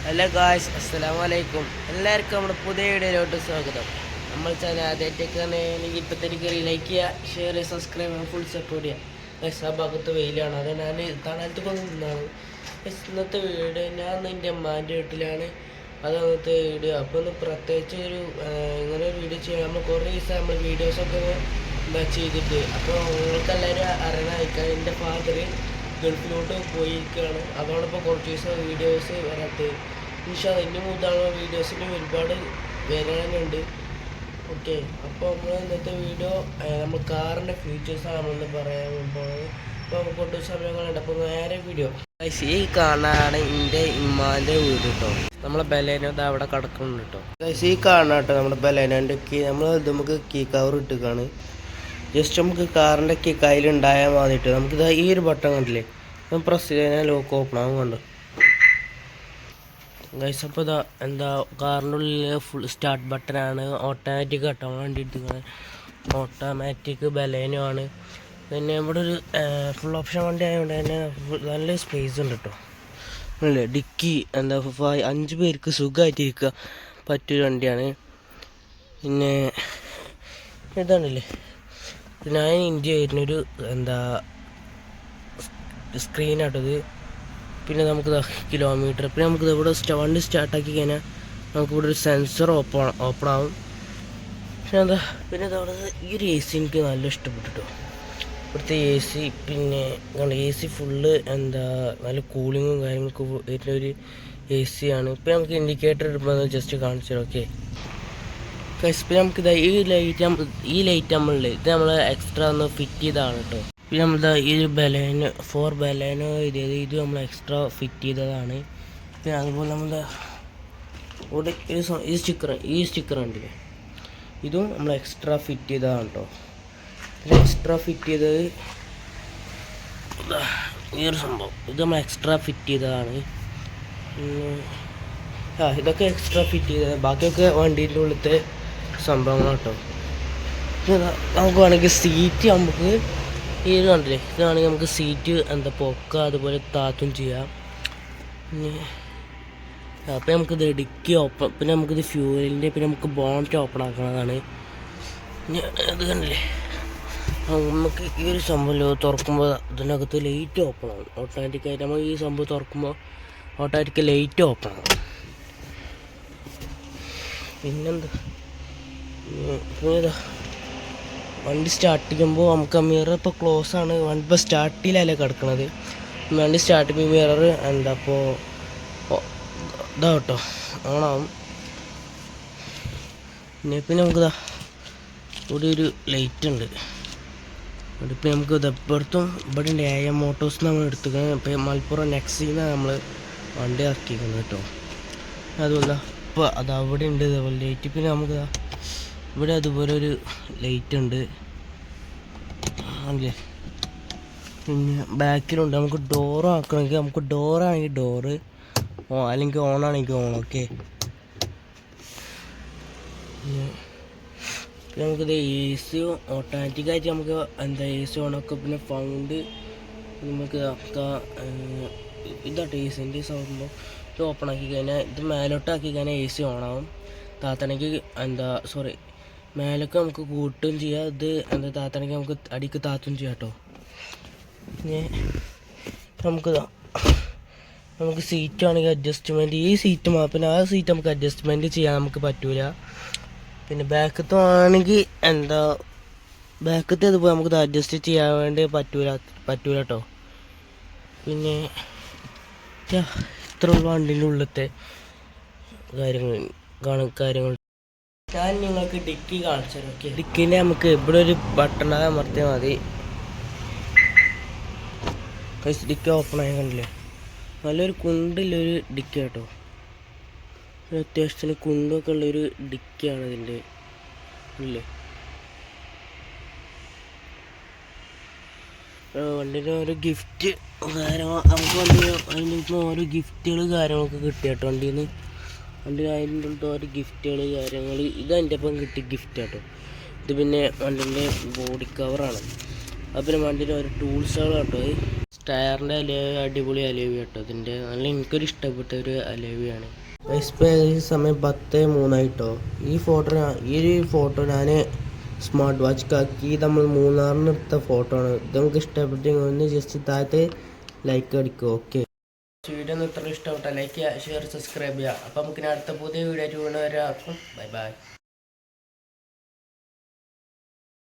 Hello guys, അസ്സലാമു അലൈക്കും. എല്ലാവർക്കും നമ്മുടെ പുതിയ വീഡിയോയിലോട്ട് സ്വാഗതം. നമ്മൾ ചാനൽ ആദ്യമായിട്ടൊക്കെ ആണെങ്കിൽ ഇപ്പം തന്നെ ലൈക്ക് ചെയ്യുക, ഷെയർ ചെയ്യുക, സബ്സ്ക്രൈബ് ചെയ്യുക, ഫുൾ സപ്പോർട്ട് ചെയ്യുക. ഗൈസ്, ആ ഭാഗത്ത് വെയിലാണ്, അത് ഞാൻ തണലത്ത് കൊണ്ടുവന്നതാണ്. ഇന്നത്തെ വീഡിയോ ഞാൻ എൻ്റെ അമ്മാൻ്റെ വീട്ടിലാണ്. അതന്നത്തെ വീഡിയോ. അപ്പോൾ ഒന്ന് പ്രത്യേകിച്ച് ഇങ്ങനെ ഒരു വീഡിയോ ചെയ്യാം. നമ്മൾ കുറേ ദിവസം നമ്മൾ വീഡിയോസൊക്കെ എന്താ ചെയ്തിട്ട്, അപ്പോൾ നിങ്ങൾക്ക് എല്ലാവരും അറിയണമായിരിക്കാം, എൻ്റെ ഫാദർ ഗൾഫിലോട്ട് പോയിരിക്കുകയാണ്. അതോടൊപ്പം കുറച്ച് ദിവസം വീഡിയോസ് വരാത്തത്. ഇനി മുതലുള്ള വീഡിയോസിന് ഒരുപാട് വരാനുണ്ട്. ഓക്കെ, അപ്പോൾ നമ്മൾ ഇന്നത്തെ വീഡിയോ നമ്മൾ കാറിൻ്റെ ഫീച്ചേഴ്സാണ് നമ്മളൊന്ന് പറയാൻ പോകുന്നത്. അപ്പോൾ നമുക്ക് ഒട്ടും സമയങ്ങളുണ്ട്. അപ്പോൾ നേരെ വീഡിയോ. ഈ കാണാനാണ് എൻ്റെ ഇമ്മാൻ്റെ വീട് കേട്ടോ. നമ്മളെ ബലേനോ ഇത് അവിടെ കിടക്കുന്നുണ്ട് കേട്ടോ. ഈ കാണാൻ കേട്ടോ നമ്മുടെ ബലേനോൻ്റെ കീ. നമ്മൾ നമുക്ക് കീ കവർ ഇട്ടിക്കാണ്. ജസ്റ്റ് നമുക്ക് കാറിൻ്റെ കീ കയ്യിലുണ്ടായാൽ മതിയിട്ട് നമുക്കിത് ഈ ഒരു ബട്ടൺ കണ്ടില്ലേ, പ്രസ് ചെയ്താൽ ലോക്ക് ഓപ്പൺ ആകും. കണ്ടു ഗൈസ്. അപ്പോൾ ഇതാ എന്താ കാറിൻ്റെ ഉള്ളിൽ ഫുൾ സ്റ്റാർട്ട് ബട്ടനാണ്. ഓട്ടോമാറ്റിക് കട്ടാൻ വേണ്ടിയിട്ട് ഓട്ടോമാറ്റിക് ബലേനോ ആണ്. പിന്നെ ഇവിടെ ഒരു ഫുൾ ഓപ്ഷൻ വണ്ടി ആയതുകൊണ്ട് തന്നെ നല്ല സ്പേസ് ഉണ്ട് കേട്ടോ. അല്ലേ, ഡിക്കി എന്താ 5 പേർക്ക് സുഖമായിട്ടിരിക്കുക പറ്റിയൊരു വണ്ടിയാണ്. പിന്നെ ഇതാണല്ലേ, ഞാൻ ഇന്ത്യ വരുന്നൊരു എന്താ സ്ക്രീനാട്ടത്. പിന്നെ നമുക്ക് കിലോമീറ്റർ, പിന്നെ നമുക്ക് ഇവിടെ വണ്ടി സ്റ്റാർട്ടാക്കി കഴിഞ്ഞാൽ നമുക്കിവിടെ ഒരു സെൻസർ ഓപ്പൺ ആവും. പിന്നെ അതവിടെ ഈ ഒരു എ സി എനിക്ക് നല്ല ഇഷ്ടപ്പെട്ടു. ഇവിടുത്തെ എ സി, പിന്നെ എ സി ഫുള്ള് എന്താ നല്ല കൂളിങ്ങും കാര്യങ്ങളൊക്കെ വരുന്ന ഒരു എ സി ആണ്. ഇപ്പം നമുക്ക് ഇൻഡിക്കേറ്റർ ഇടുമ്പോൾ ജസ്റ്റ് കാണിച്ചു തരാം. ഓക്കെ, പിന്നെ നമുക്കിത് ഈ ലൈറ്റ് നമ്മളിൽ ഇത് നമ്മൾ എക്സ്ട്രാ ഒന്ന് ഫിറ്റ് ചെയ്തതാണ് കേട്ടോ. പിന്നെ നമ്മളിതാ ഈ ബലേനോ 4 ബലേനോ എഴുതിയത് ഇത് നമ്മൾ എക്സ്ട്രാ ഫിറ്റ് ചെയ്തതാണ്. പിന്നെ അതുപോലെ നമ്മൾ ഇവിടെ ഈ സ്റ്റിക്കർ ഉണ്ടല്ലേ, ഇതും നമ്മൾ എക്സ്ട്രാ ഫിറ്റ് ചെയ്തതാണ് കേട്ടോ. പിന്നെ എക്സ്ട്രാ ഫിറ്റ് ചെയ്തത് ഈ ഒരു സംഭവം, ഇത് നമ്മൾ എക്സ്ട്രാ ഫിറ്റ് ചെയ്തതാണ്. ഇതൊക്കെ എക്സ്ട്രാ ഫിറ്റ് ചെയ്തത്, ബാക്കിയൊക്കെ വണ്ടീൻ്റെ ഉള്ളിലത്തെ സംഭവങ്ങൾ കേട്ടോ. നമുക്ക് വേണമെങ്കിൽ സീറ്റ് നമുക്ക് ഈ കണ്ടില്ലേ, ഇതാണെങ്കിൽ നമുക്ക് സീറ്റ് എന്താ പൊക്ക അതുപോലെ താത്തും ചെയ്യാം. പിന്നെ അപ്പം നമുക്കിത് ഡിക്കി ഓപ്പൺ, പിന്നെ നമുക്കിത് ഫ്യൂവലിൻ്റെ, പിന്നെ നമുക്ക് ബോണറ്റ് ഓപ്പൺ ആക്കുന്നതാണ്. പിന്നെ ഇത് കണ്ടില്ലേ, നമുക്ക് ഈ ഒരു സംഭവം തുറക്കുമ്പോൾ ഇതിനകത്ത് ലൈറ്റ് ഓപ്പൺ ആകും ഓട്ടോമാറ്റിക്കായിട്ട്. നമ്മൾ ഈ സംഭവം തുറക്കുമ്പോൾ ഓട്ടോമാറ്റിക് ലൈറ്റ് ഓപ്പൺ ആകും. പിന്നെന്താ, പിന്നെ വണ്ടി സ്റ്റാർട്ട് ചെയ്യുമ്പോൾ നമുക്ക് മിറർ ഇപ്പോൾ ക്ലോസ് ആണ്. വണ്ടി ഇപ്പോൾ സ്റ്റാർട്ടിലല്ലേ കിടക്കണത്. വണ്ടി സ്റ്റാർട്ട് ചെയ്യുമ്പോൾ മിറർ എന്താ അപ്പോൾ ഇതാ കേട്ടോ ഓണാവും. പിന്നെ നമുക്കിതാ ഇവിടെ ഒരു ലൈറ്റ് ഉണ്ട്. ഇപ്പം നമുക്ക് ഇതെപ്പോഴത്തും ഇവിടെ ഉണ്ട് AM മോട്ടോഴ്സ് നമ്മൾ എടുത്തുക്കുന്നത്. ഇപ്പം മലപ്പുറം നെക്സിന്നാണ് നമ്മൾ വണ്ടി ഇറക്കിയിരിക്കുന്നത് കേട്ടോ. അതുമല്ല ഇപ്പോൾ അത് അവിടെ ഉണ്ട് ഇതേപോലെ ലൈറ്റ്. പിന്നെ നമുക്ക് ഇവിടെ അതുപോലെ ഒരു ലൈറ്റ് ഉണ്ട് അല്ലേ. പിന്നെ ബാക്കിലുണ്ട്. നമുക്ക് ഡോറ് ആക്കണമെങ്കിൽ നമുക്ക് ഡോറാണെങ്കിൽ ഡോറ് അല്ലെങ്കിൽ ഓണാണെങ്കിൽ ഓൺ. ഓക്കെ, പിന്നെ നമുക്കിത് എ സി ഓട്ടോമാറ്റിക്കായിട്ട് നമുക്ക് എന്താ എ സി ഓണാക്കുക. പിന്നെ ഫൗണ്ട് നമുക്ക് ഇതാട്ടോ എ സിൻ്റെ സംഭവം. ഇത് ഓപ്പൺ ആക്കി കഴിഞ്ഞാൽ, ഇത് മേലോട്ടാക്കി കഴിഞ്ഞാൽ എ സി ഓണാവും. താത്തണയ്ക്ക് എന്താ മേലൊക്കെ നമുക്ക് കൂട്ടുകയും ചെയ്യാം. ഇത് എന്താ താത്തണയ്ക്ക് നമുക്ക് അടിക്ക് താത്തും ചെയ്യാം കേട്ടോ. പിന്നെ നമുക്ക് സീറ്റ് ആണെങ്കിൽ അഡ്ജസ്റ്റ്മെൻറ്റ്, ഈ സീറ്റ് പിന്നെ ആ സീറ്റ് നമുക്ക് അഡ്ജസ്റ്റ്മെൻറ്റ് ചെയ്യാൻ നമുക്ക് പറ്റൂല. പിന്നെ ബാക്കത്തെ ആണെങ്കിൽ എന്താ ബാക്കത്തെ അതുപോലെ നമുക്കിത് അഡ്ജസ്റ്റ് ചെയ്യാൻ വേണ്ടി പറ്റൂല കേട്ടോ. പിന്നെ ഇത്രയുള്ള വണ്ടീൻ്റെ ഉള്ളിലത്തെ കാര്യങ്ങൾ ഞാൻ നിങ്ങൾക്ക് ഡിക്കി കാണിച്ചു തരാം. ഓക്കെ, ഡിക്കിൻ്റെ നമുക്ക് ഇവിടെ ഒരു ബട്ടൺ അമർത്തിയാൽ മതി. ഡിക്കി ഓപ്പൺ ആയി കണ്ടില്ലേ, നല്ലൊരു കുണ്ടുള്ളൊരു ഡിക്കി കേട്ടോ. അത്യാവശ്യത്തിന് കുണ്ടൊക്കെ ഉള്ളൊരു ഡിക്കിയാണ് ഇതിൻ്റെ ഇല്ലേ. വണ്ടിൻ്റെ ഓരോ ഗിഫ്റ്റ് കാര്യങ്ങൾ നമുക്ക് അതിൻ്റെ ഓരോ ഗിഫ്റ്റുകൾ കാര്യങ്ങളൊക്കെ കിട്ടിയ കേട്ടോ. വണ്ടിയിൽ അതിൻ്റെ ഓരോ ഗിഫ്റ്റുകൾ കാര്യങ്ങൾ ഇത് എൻ്റെ ഒപ്പം കിട്ടിയ ഗിഫ്റ്റ് കേട്ടോ. ഇത് പിന്നെ വണ്ടീൻ്റെ ബോഡി കവറാണ്. അത് പിന്നെ വണ്ടീൻ്റെ ഓരോ ടൂൾസുകൾ കേട്ടോ. സ്റ്റാറിൻ്റെ അലേവി അടിപൊളി അലേവി കേട്ടോ. ഇതിൻ്റെ നല്ല എനിക്കൊരു ഇഷ്ടപ്പെട്ട ഒരു അലേവിയാണ്. ഏകദേശം സമയം 10:03 ഈ ഒരു ഫോട്ടോ ഞാൻ സ്മാർട്ട് വാച്ചിക്കാക്കി നമ്മൾ മൂന്നാറിന് എടുത്ത ഫോട്ടോ ആണ്. ഇത് നമുക്ക് ഇഷ്ടപ്പെട്ടെങ്കിൽ ഒന്ന് ജസ്റ്റ് താഴത്ത് ലൈക്ക് അടിക്കുക. ഓക്കെ, വീഡിയോ ഒന്ന് ഇത്ര ഇഷ്ടപ്പെട്ടാൽ ലൈക്ക് ചെയ്യുക, ഷെയർ, സബ്സ്ക്രൈബ് ചെയ്യുക. അപ്പോൾ നമുക്ക് അടുത്ത പുതിയ വീഡിയോ ആയിട്ട് വീണ്ടും വരാം. Bye bye.